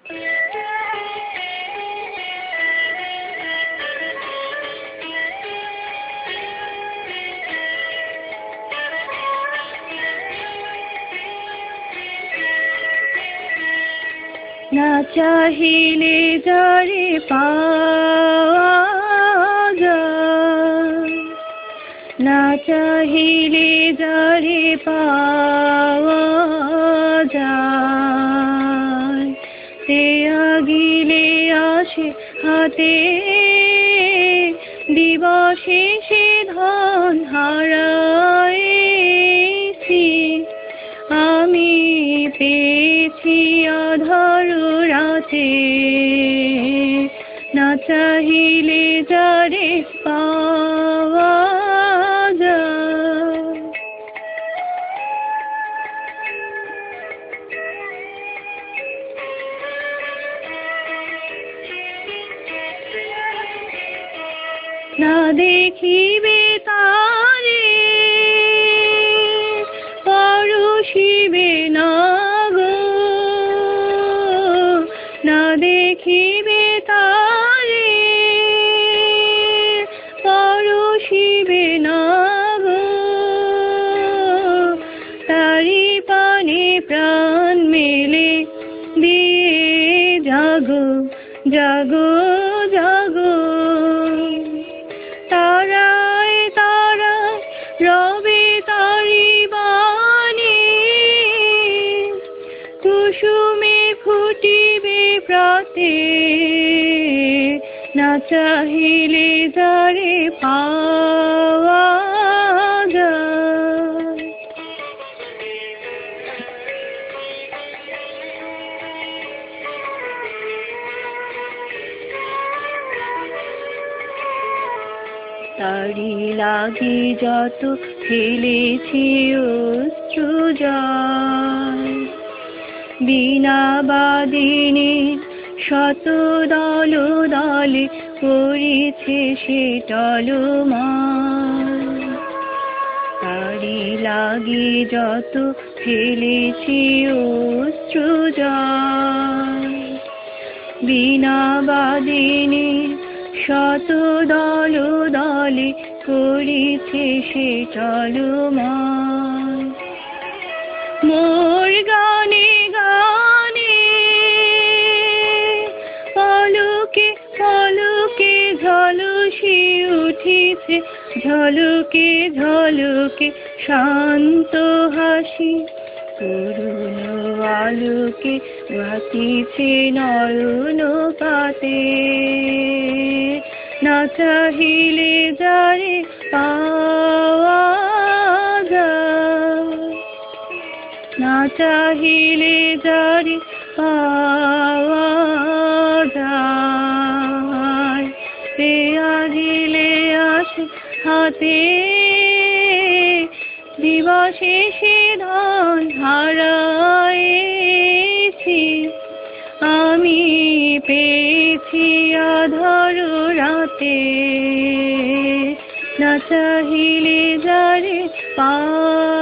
না চাহিলে যারে পাওয়া যায়, না চাহিলে যারে পাওয়া যায়, সে আগিলে আসে হাতে, দিবসে সে ধন হারাইছি। আমি পেয়েছি অধর রাতে, না চাহিলে যারে পাওয়া যায়। না দেখিবে তারে পরশিবে না গো, না দেখিবে তারে পরশিবে না গো, তারি পানে প্রাণ মেলে দিয়ে জাগো জাগো জাগো। তারায় তারায় রবে তারি বাণী, কুসুমে ফুটিবে প্রাতে, না চাহিলে যারে পাওয়া যায়। তারি লাগি যত ফেলেছি অশ্রু জল, বিনা বাদিনী শত দল দলে করেছে সে টলমল। তারি লাগি যত ফেলেছি অশ্রু জল, বিনা বাদিনী শত দল দলে করেছে সে টলমল। মোর গানে গানে পলকে পলকে ঝলসি উঠিছে, ঝলকে ঝলকে শান্ত হাসি, করুণ আলোকে ভাতিছে নয়ন পাতে, না চাহিলে যারে পাওয়া যায়, না চাহিলে যারে পাওয়া যায়, সে আগিলে আসে হাতে, দিবসে সে ধন হারাইছি। আমি পেয়েছি অধর রাতে, না চাহিলে যারে পাওয়া